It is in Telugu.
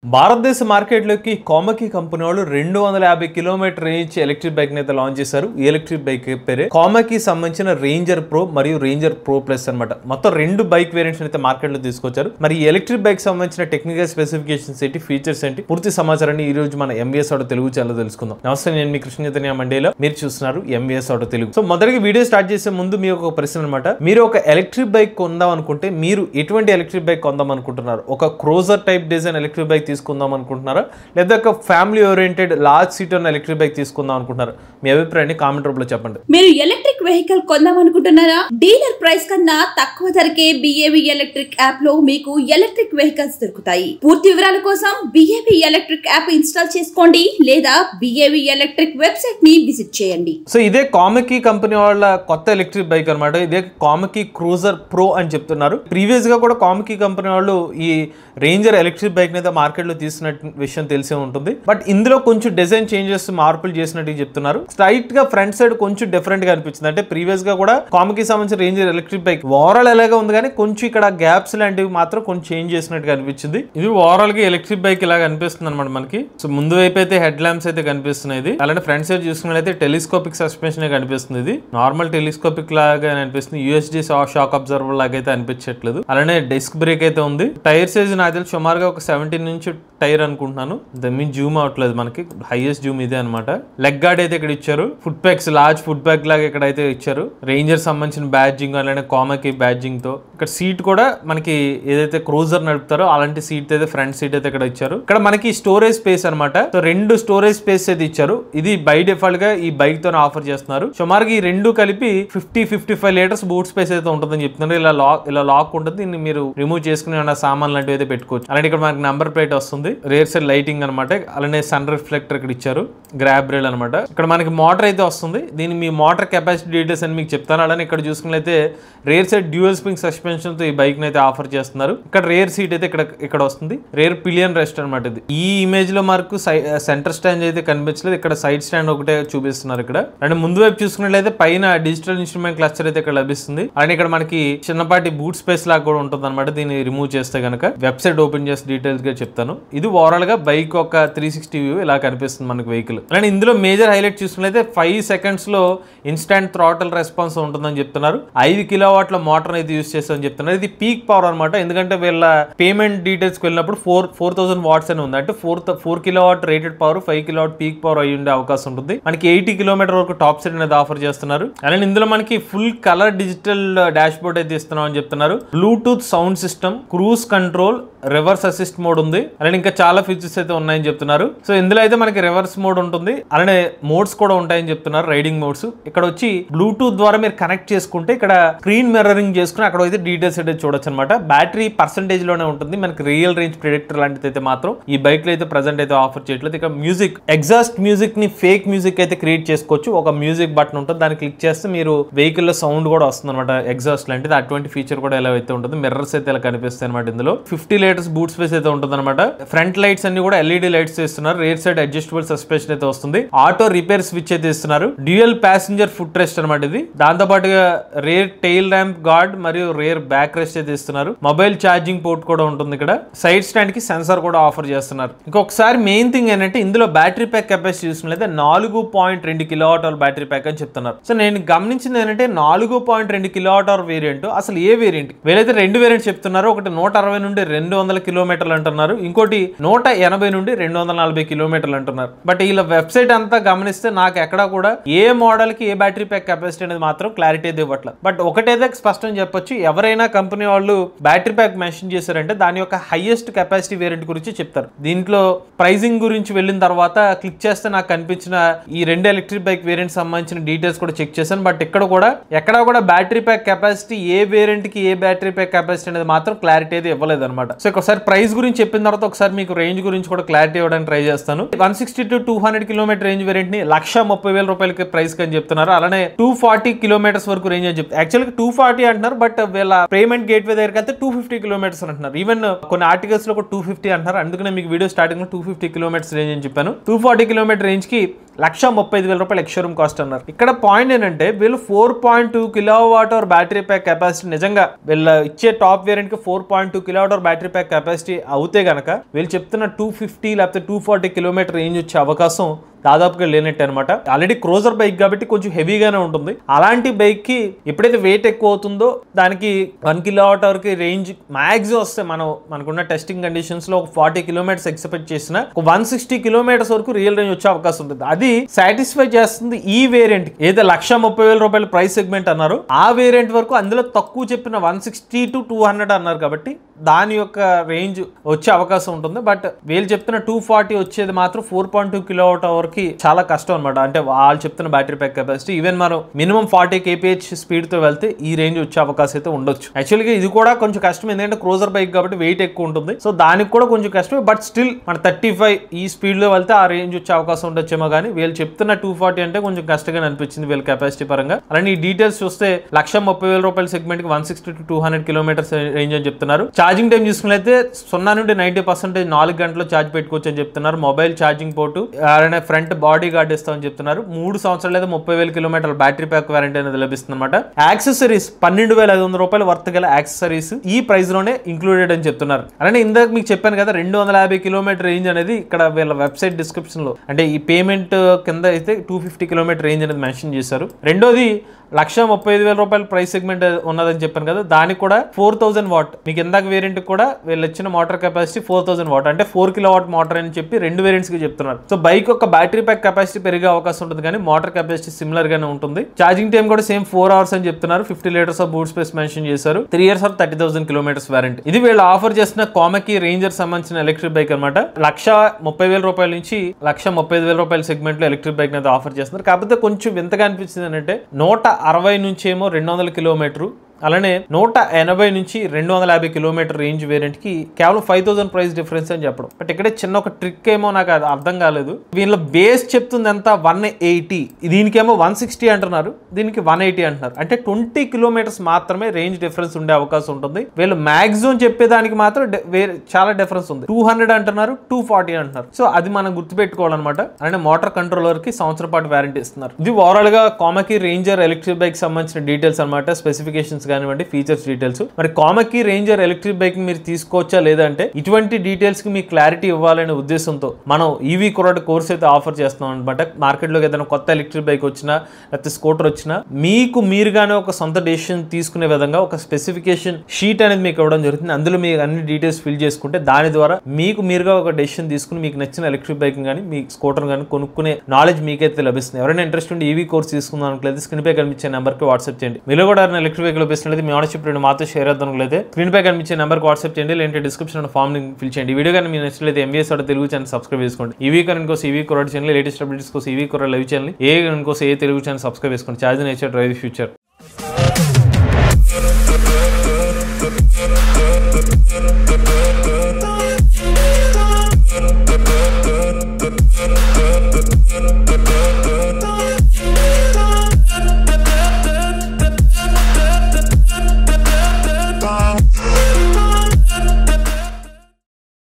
భారతదేశ మార్కెట్లోకి కామకీ కంపెనీ వాళ్ళు 250 కిలోమీటర్ రేంజ్ ఎలక్ట్రిక్ బైక్ ని అయితే లాంచ్ చేశారు. ఈ ఎలక్ట్రిక్ బైక్ పేరే కామకీ సంబంధించిన రేంజర్ ప్రో మరియు రేంజర్ ప్రో ప్లస్ అన్నమాట. మొత్తం రెండు బైక్ వేరియంట్స్ అయితే మార్కెట్ లో తీసుకొచ్చారు. మరి ఈ ఎలక్ట్రిక్ బైక్ సంబంధించిన టెక్నికల్ స్పెసిఫికేషన్స్ ఏంటి, ఫీచర్స్ ఏంటి, పూర్తి సమాచారాన్ని ఈ రోజు మన ఎంవీఎస్ ఆటో తెలుగు ఛానల్ తెలుసుకుందాం. నమస్తే, నేను మీ కృష్ణ చైతన్య మండేలో, మీరు చూస్తున్నారు ఎంవీఎస్ ఆటో తెలుగు. సో మొదటిగా వీడియో స్టార్ట్ చేసే ముందు మీ ఒక ప్రశ్న అనమాట. మీరు ఒక ఎలక్ట్రిక్ బైక్ కొందాం అనుకుంటే మీరు ఎటువంటి ఎలక్ట్రిక్ బైక్ కొందాం అనుకుంటున్నారు? ఒక cruiser type design electric bike తీసుకుందాం అనుకుంటున్నారా, లేదా ఒక ఫ్యామిలీ ఓరియంటెడ్ లార్జ్ సీట్ ఉన్న ఎలక్ట్రిక్ బైక్ తీసుకుందాం అనుకుంటున్నారా? మీ అభిప్రాయాన్ని కామెంట్ రూపంలో చెప్పండి. మీరు ఎలక్ట్రిక్ వెహికల్ కొందాం అనుకుంటున్నారా? డీలర్ ప్రైస్ కన్నా తక్కువ ధరకే బిఏవి ఎలక్ట్రిక్ యాప్ లో మీకు ఎలక్ట్రిక్ వెహికల్స్ దొరుకుతాయి. పూర్తి వివరాల కోసం బిఏవి ఎలక్ట్రిక్ యాప్ ఇన్స్టాల్ చేసుకోండి, లేదా బిఏవి ఎలక్ట్రిక్ వెబ్సైట్ ని విజిట్ చేయండి. సో ఇదే కామకీ కంపెనీ వాళ్ళ కొత్త ఎలక్ట్రిక్ బైక్ అనమాట. ఇదే కామకీ క్రూజర్ ప్రో అని చెప్తున్నారు. ప్రీవియస్ గా కూడా కామకీ కంపెనీ వాళ్ళు ఈ రేంజర్ ఎలక్ట్రిక్ బైక్ ని మార్కెట్ లో తీసుకున్న విషయం తెలిసే ఉంటుంది. బట్ ఇందులో కొంచెం డిజైన్ చేంజెస్, మార్పులు చేసినట్టు చెప్తున్నారు. స్ట్రైట్ గా ఫ్రంట్ సైడ్ కొంచెం డిఫరెంట్ గా అనిపించింది. అంటే ప్రీవియస్ గా కూడా కామకీ సంబంధించిన రేంజర్ ఎలక్ట్రిక్ బైక్ ఓవరాల్ ఎలాగా ఉంది, కానీ కొంచెం ఇక్కడ గ్యాప్స్ లాంటివి మాత్రం కొంచెం చేంజ్ చేసినట్టుగా అనిపించింది. ఇది ఓవరాల్ గా ఎలక్ట్రిక్ బైక్ ఇలాగా అనిపిస్తుంది అనమాట మనకి. సో ముందు వైపు అయితే హెడ్ ల్యాంప్స్ అయితే కనిపిస్తున్నాయి. అలాంటి ఫ్రంట్ సైడ్ చూసుకున్నట్లయితే టెలిస్కోపిక్ సస్పెన్షన్ కనిపిస్తుంది. ఇది నార్మల్ టెలిస్కోపిక్ లాగా అనిపిస్తుంది. యూఎస్డి షాక్ అబ్జర్వర్ లాగా అయితే అనిపించట్లేదు. అలానే డిస్క్ బ్రేక్ అయితే ఉంది. టైర్ సైజ్ నాకు తెలిసి సుమారుగా ఒక 17 నుంచి టైర్ అనుకుంటున్నాను. మీన్ జూమ్ అవట్లేదు మనకి, హైయెస్ట్ జూమ్ ఇదే అనమాట. లెగ్ గార్డ్ అయితే ఇక్కడ ఇచ్చారు. Foot packs, large foot pack లాగా ఇక్కడ అయితే ఇచ్చారు. రేంజర్ సంబంధించిన బ్యాడ్జింగ్, అలానే కామకీ బ్యాడ్జింగ్ తో. ఇక్కడ సీట్ కూడా మనకి ఏదైతే క్రూజర్ నడుపుతారో అలాంటి సీట్ అయితే ఫ్రంట్ సీట్ అయితే ఇక్కడ ఇచ్చారు. ఇక్కడ మనకి స్టోరేజ్ స్పేస్ అనమాట. సో 2 స్టోరేజ్ స్పేస్ అయితే ఇచ్చారు. ఇది బై డిఫాల్ట్ గా ఈ బైక్ తో ఆఫర్ చేస్తున్నారు. సుమారుగా ఈ రెండు కలిపి 50-55 లీటర్స్ బూట్ స్పేస్ అయితే ఉంటుందని చెప్తున్నారు. ఇలా లాక్ ఉంటుంది. దీన్ని మీరు రిమూవ్ చేసుకుని సామాన్ లాంటివి అయితే పెట్టుకోవచ్చు. అలాంటి ఇక్కడ మనకి నంబర్ ప్లేట్ వస్తుంది. రేర్ సైడ్ లైటింగ్ అనమాట. అలానే సన్ రిఫ్లెక్టర్ ఇక్కడ ఇచ్చారు. గ్రాబ్ రేల్ అనమాట. ఇక్కడ మనకి మోటార్ అయితే వస్తుంది. దీని మీ మోటార్ కెపాసిటీ డీటెయిల్స్ అని మీకు చెప్తాను. అలానే ఇక్కడ చూసుకున్నట్లయితే rare side dual spring suspension తో ఈ బైక్ అయితే ఆఫర్ చేస్తున్నారు. ఇక్కడ రేర్ సీట్ అయితే ఇక్కడ వస్తుంది. రేర్ పిలియన్ రెస్ట్ అనమాట. ఇది ఈ ఇమేజ్ లో మనకు సెంటర్ స్టాండ్ అయితే కనిపించలేదు. ఇక్కడ సైడ్ స్టాండ్ ఒకటే చూపిస్తున్నారు. ఇక్కడ అండ్ ముందు వైపు చూసుకున్నట్లయితే పైన డిజిటల్ ఇన్స్ట్రుమెంట్ క్లస్టర్ అయితే ఇక్కడ లభిస్తుంది. అలానే ఇక్కడ మనకి చిన్నపాటి బూట్ స్పేస్ లాగా కూడా ఉంటుంది అనమాట. దీన్ని రిమూవ్ చేస్తే కనుక వెబ్సైట్ ఓపెన్ చేసి డీటెయిల్స్ గా చెప్తాను. ఇది ఓవరాల్ గా బైక్ ఒక 360 వ్యూ ఇలా కనిపిస్తుంది మనకి వెహికల్. అలానే ఇందులో మేజర్ హైలైట్ చూసుకున్నట్లయితే 5 సెకండ్స్ లో ఇన్స్టాంట్ థ్రాటల్ రెస్పాన్స్ ఉంటుందని చెప్తున్నారు. 5 కిలోవాట్ల మోటార్ అయితే యూస్ చేస్తామని చెప్తున్నారు. ఇది పీక్ పవర్ అనమాట. ఎందుకంటే వీళ్ళ పేమెంట్ డీటెయిల్స్ కి వెళ్ళినప్పుడు 4000 వాట్స్ అని ఉంది. అంటే 4 kilowatt rated power, 5 kilowatt peak power అయ్యి ఉండే అవకాశం ఉంటుంది. మనకి 80 కిలోమీటర్ వరకు టాప్ స్పీడ్ అనేది ఆఫర్ చేస్తున్నారు. అలానే ఇందులో మనకి full colour digital dash board అయితే ఇస్తున్నాం అని చెప్తున్నారు. Bluetooth sound system, cruise control, reverse assist mode ఉంది. అలానే ఇంకా చాలా ఫీచర్స్ అయితే ఉన్నాయని చెప్తున్నారు. సో ఇందులో అయితే మనకి రివర్స్ మోడ్ ఉంటుంది. అలానే మోడ్స్ కూడా ఉంటాయని చెప్తున్నారు, రైడింగ్ మోడ్స్. ఇక్కడ వచ్చి బ్లూటూత్ ద్వారా మీరు కనెక్ట్ చేసుకుంటే ఇక్కడ స్క్రీన్ మిర్రరింగ్ చేసుకుని అక్కడ అయితే డీటెయిల్స్ అయితే చూడొచ్చు అనమాట. బ్యాటరీ పర్సెంటేజ్ లోనే ఉంటుంది. మనకి రియల్ రేంజ్ ప్రిడిక్టర్ లాంటిది అయితే మాత్రం ఈ బైక్ లో అయితే ప్రెసెంట్ అయితే ఆఫర్ చేయట్లేదు. ఇక మ్యూజిక్, ఎగ్జాస్ట్ మ్యూజిక్ ని ఫేక్ మ్యూజిక్ అయితే క్రియేట్ చేసుకోవచ్చు. ఒక మ్యూజిక్ బటన్ ఉంటుంది, దాన్ని క్లిక్ చేస్తే మీరు వెహికల్ లో సౌండ్ కూడా వస్తుంది అనమాట, ఎగ్జాస్ట్ లాంటిది. అటువంటి ఫీచర్ కూడా ఎలా అయితే ఉంటుంది. మిర్రర్స్ అయితే ఇలా కనిపిస్తాయి అనమాట. ఇందులో 50 లీటర్స్ బూట్ స్పేస్ అయితే ఉంటుంది అనమాట. ఫ్రంట్ లైట్స్ అన్ని కూడా ఎల్ఈడి లైట్స్ ఇస్తున్నారు. రేర్ సైడ్ అడ్జస్టబుల్ సస్పెన్షన్ అయితే వస్తుంది. ఆటో రిపేర్ స్విచ్ అయితే ఇస్తున్నారు. డ్యూయల్ ప్యాసింజర్ ఫుట్ రెస్ట్ అనమాట ఇది. దాంతో పాటుగా రేర్ టెయిల్ ర్యాంప్ గార్డ్ మరియు రేర్ బ్యాక్ రెస్ట్ అయితే ఇస్తున్నారు. మొబైల్ ఛార్జింగ్ పోర్ట్ కూడా ఉంటుంది. ఇక్కడ సైడ్ స్టాండ్ కి సెన్సార్ కూడా ఆఫర్ చేస్తున్నారు. ఇంకొకసారి మెయిన్ థింగ్ ఏంటంటే ఇందులో బ్యాటరీ ప్యాక్ కెపాసిటీ చూసుకున్నట్లయితే 4.2 కిలోవాట్ అవర్ బ్యాటరీ ప్యాక్ అని చెప్తున్నారు. సో నేను గమనించింది ఏంటంటే 4.2 కిలోవాట్ అవర్ వేరియంట్ అసలు ఏ వేరియంట్? వీళ్ళైతే 2 వేరియంట్స్ చెప్తున్నారు. ఒకటి 160 నుండి 200 కిలోమీటర్లు అంటున్నారు. ఇంకోటి 180 నుండి 240 కిలోమీటర్లు అంటున్నారు. బట్ వీళ్ళ వెబ్సైట్ అంతా గమనిస్తే నాకు ఎక్కడా కూడా ఏ మోడల్ కి ఏ బ్యాటరీ ప్యాక్ కెపాసిటీ అనేది మాత్రం క్లారిటీ అయితే ఇవ్వట్లేదు. బట్ ఒకటైతే స్పష్టం చెప్పొచ్చు, ఎవరైనా కంపెనీ వాళ్ళు బ్యాటరీ ప్యాక్ మెన్షన్ చేశారంటే దాని యొక్క హైయెస్ట్ కెపాసిటీ వేరియంట్ గురించి చెప్తారు. దీంట్లో ప్రైజింగ్ గురించి వెళ్ళిన తర్వాత క్లిక్ చేస్తే నాకు కనిపించిన ఈ 2 ఎలక్ట్రిక్ బైక్ వేరియంట్ సంబంధించిన డీటెయిల్స్ కూడా చెక్ చేశాను. బట్ ఎక్కడా కూడా బ్యాటరీ ప్యాక్ కెపాసిటీ ఏ వేరియంట్ కి ఏ బ్యాటరీ ప్యాక్ కెపాసిటీ అనేది మాత్రం క్లారిటీ అయితే ఇవ్వలేదు అనమాట. సో ఒకసారి ప్రైస్ గురించి చెప్పిన తర్వాత ఒకసారి మీకు రేంజ్ గురించి కూడా క్లారిటీ ఇవ్వడానికి ట్రై చేస్తాను. 160 to 200 కిలోమీటర్ రేంజ్ వేరియంట్ ని 1,30,000 రూపాయలకి ప్రైస్ అని చెప్తున్నారు. అలానే 240 కిలోమీటర్స్ వరకు రేంజ్ అని చెప్తారు. యాక్చువల్గా 240 అంటున్నారు, బట్ వీళ్ళ పేమెంట్ గేట్ వే దగ్గరికి వెళ్తే 250 కిలోమీటర్స్ అంటున్నారు. ఈవెన్ కొన్ని ఆర్టికల్స్ లో 250 అంటున్నారు. అందుకనే మీకు వీడియో స్టార్టింగ్ లో 250 కిలోమీటర్స్ రేంజ్ అని చెప్పాను. 240 కిలోమీటర్ రేంజ్ కి 1,35,000 రూపాయలు ఎక్స్షోరూమ్ కాస్ట్ అన్నారు. ఇక్కడ పాయింట్ ఏంటంటే వీళ్ళు 4.2 kilowatt hour battery pack capacity నిజంగా వీళ్ళ ఇచ్చే టాప్ వేరియంట్ కి 4.2 kilowatt hour battery pack capacity అవుతే గనక కనుక వీళ్ళు చెప్తున్న 250 లేకపోతే 240 కిలోమీటర్ రేంజ్ వచ్చే అవకాశం దాదాపుగా లేనట్టు అనమాట. ఆల్రెడీ క్రూజర్ బైక్ కాబట్టి కొంచెం హెవీగానే ఉంటుంది. అలాంటి బైక్ కి ఎప్పుడైతే వెయిట్ ఎక్కువ అవుతుందో దానికి 1 కిలోవాట్ వరకు రేంజ్ మ్యాక్సిమం వస్తే మనకున్న టెస్టింగ్ కండిషన్స్ లో ఒక 40 కిలోమీటర్స్ ఎక్స్పెక్ట్ చేసిన 160 కిలోమీటర్స్ వరకు రియల్ రేంజ్ వచ్చే అవకాశం ఉంటుంది. అది సాటిస్ఫై చేస్తుంది ఈ వేరియంట్. ఏదో 1,30,000 రూపాయల ప్రైస్ సెగ్మెంట్ అన్నారు ఆ వేరియంట్ వరకు. అందులో తక్కువ చెప్పిన 160 to 200 అన్నారు కాబట్టి దాని యొక్క రేంజ్ వచ్చే అవకాశం ఉంటుంది. బట్ వీళ్ళు చెప్తున్న 240 వచ్చేది మాత్రం 4.2 కిలోవాట్ అవర్ కి చాలా కష్టం అనమాట. అంటే వాళ్ళు చెప్తున్న బ్యాటరీ ప్యాక్ కెపాసిటీ ఈవెన్ మనం మినిమం 40 kph స్పీడ్ తో వెళ్తే ఈ రేంజ్ వచ్చే అవకాశం అయితే ఉండొచ్చు. యాక్చువల్గా ఇది కూడా కొంచెం కష్టం, ఎందుకంటే క్రూజర్ బైక్ కాబట్టి వెయిట్ ఎక్కువ ఉంటుంది. సో దానికి కూడా కొంచెం కష్టమే. బట్ స్టిల్ మన 35 ఈ స్పీడ్ లో వెళ్తే ఆ రేంజ్ వచ్చే అవకాశం ఉండొచ్చేమో. కానీ వీళ్ళు చెప్తున్న 240 అంటే కొంచెం కష్టంగా అనిపించింది వీళ్ళ కెపాసిటీ పరంగా. అలానే ఈ డీటెయిల్స్ చూస్తే 1,30,000 రూపాయల సెగ్మెంట్ కి 160 to 200 కిలోమీటర్స్ రేంజ్ అని చెప్తున్నారు. ఛార్జింగ్ టైం చూసుకున్నట్లయితే 0 నుండి 90% 4 గంటలు ఛార్జ్ పెట్టుకోవచ్చు అని చెప్తున్నారు. మొబైల్ ఛార్జింగ్ పోర్టు, అలానే ఫ్రంట్ బాడీ గార్డ్ ఇస్తామని చెప్తున్నారు. 3 సంవత్సరాలు లేదా 30,000 కిలోమీటర్ల బ్యాటరీ ప్యాక్ వారంటీ అనేది లభిస్తుంది అనమాట. యాక్సెసరీస్ 12,500 రూపాయల వర్త్ గల యాక్సెసరీస్ ఈ ప్రైస్ లోనే ఇంక్లూడెడ్ అని చెప్తున్నారు. అలానే ఇందాక మీకు చెప్పాను కదా 250 కిలోమీటర్ రేంజ్ అనేది ఇక్కడ వీళ్ళ వెబ్సైట్ డిస్క్రిప్షన్ లో అంటే ఈ పేమెంట్ కింద అయితే 250 కిలోమీటర్ రేంజ్ అనేది మెన్షన్ చేశారు. రెండోది 1,35,000 రూపాయల ప్రైస్ సెగ్మెంట్ ఉన్నదని చెప్పాను కదా, దానికి కూడా 4,000 వాట్. మీకు ఇందాక వేరియంట్ కూడా వీళ్ళు ఇచ్చిన మోటార్ కెపాసిటీ 4,000 వాట్ అంటే 4 కిలోవాట్ మోటార్ అని చెప్పి 2 వేరియంట్స్ కి చెప్తున్నారు. సో బైక్ యొక్క బ్యాటరీ ప్యాక్ కెపాసిటీ పెరిగే అవకాశం ఉంటుంది కానీ మోటార్ కెపాసిటీ సిమిలర్ గానే ఉంటుంది. ఛార్జింగ్ టైం కూడా సేమ్ 4 hours అని చెప్తున్నారు. 50 litres of boot space mention చేశారు. 3 years ఆఫ్ 30,000 కిలోమీటర్స్ వారంటీ. ఇది వీళ్ళు ఆఫర్ చేసిన కామకి రేంజర్ సంబంధించిన ఎలక్ట్రిక్ బైక్ అనమాట. 1,30,000 రూపాయల నుంచి 1,35,000 రూపాయల సెగ్మెంట్ లో ఎలక్ట్రిక్ బైక్ అయితే ఆఫర్ చేస్తున్నారు. కాకపోతే కొంచెం వింతగా అనిపించింది అంటే 160 నుంచి ఏమో 200 కిలోమీటర్, అలానే 180 నుంచి 250 కిలోమీటర్ రేంజ్ వేరియంట్ కి కేవలం 5,000 ప్రైస్ డిఫరెన్స్ అని చెప్పడం. బట్ ఇక్కడ చిన్న ఒక ట్రిక్ ఏమో నాకు అర్థం కాలేదు. వీళ్ళ బేస్ చెప్తుంది ఎంత 180, దీనికేమో 160 అంటున్నారు, దీనికి 180 అంటున్నారు. అంటే 20 కిలోమీటర్స్ మాత్రమే రేంజ్ డిఫరెన్స్ ఉండే అవకాశం ఉంటుంది. వీళ్ళు మాక్సిమం చెప్పేదానికి మాత్రం చాలా డిఫరెన్స్ ఉంది. 200 అంటున్నారు, 240 అంటున్నారు. సో అది మనం గుర్తుపెట్టుకోవాలన్నమాట. అలానే మోటార్ కంట్రోలర్ కి సంవత్సరం పాటు వారంటీ ఇస్తున్నారు. ఇది ఓవరాల్ గా కామకి రేంజర్ ఎలక్ట్రిక్ బైక్ సంబంధించిన డీటెయిల్స్ అనమాట. స్పెసిఫికేషన్స్ కానివ్వండి, ఫీచర్స్ డీటెయిల్స్. మరి కామకి రేంజర్ ఎలక్ట్రిక్ బైక్ మీరు తీసుకోవచ్చా లేదంటే ఇటువంటి డీటెయిల్స్ కి మీకు క్లారిటీ ఇవ్వాలనే ఉద్దేశంతో మనం ఈవీ కురాడ్ కోర్స్ అయితే ఆఫర్ చేస్తున్నాం అనమాట. మార్కెట్ లోకి ఏదైనా కొత్త ఎలక్ట్రిక్ బైక్ వచ్చినా లేకపోతే స్కూటర్ వచ్చినా మీకు మీరుగానే ఒక సొంత డెసిషన్ తీసుకునే విధంగా ఒక స్పెసిఫికేషన్ షీట్ అనేది మీకు ఇవ్వడం జరుగుతుంది. అందులో మీరు అన్ని డీటెయిల్స్ ఫిల్ చేసుకుంటే దాని ద్వారా మీకు మీరుగా ఒక డెసిషన్ తీసుకుని మీకు నచ్చిన ఎలక్ట్రిక్ బైక్ కానీ మీ స్కూటర్ కానీ కొనుక్కునే నాలెడ్జ్ మీకైతే లభిస్తుంది. ఎవరైనా ఇంట్రెస్ట్ ఉండి ఈవీ కోర్స్ తీసుకుందాం అనుకోలేదు స్క్రీన్ పై కనిపించే నెంబర్కి వాట్సాప్ చేయండి. మీరు కూడా ఎలక్ట్రిక్ బైక్ లభిస్తుంది మీ ఆనర్షిప్ రేట్ మాతో షేర్ అవుతానుకోలేదు స్క్రీన్ పై కనిపించే నెంబర్కి వాట్సాప్ చేయండి, లేదంటే డిస్క్రిప్షన్ ఫామ్ ఫిల్ చేయండి. వీడియో కానీ మీరు నచ్చినట్లయితే ఎంబీఎస్ తెలుగు ఛానల్ సబ్స్క్రైబ్ చేసుకోండి. ఈవీ కరెంట్ కోసం ఈవీ కురాడ్ ఛానల్, లేటెస్ట్ అప్డేట్స్ కోసం ఈవీ కురాడ్ లైవ్ ఛానల్, ఏ కరెంట్ కోసం ఏ తెలుగు ఛానల్ సబ్స్క్రైబ్ చేసుకోండి. Charge nature drive future.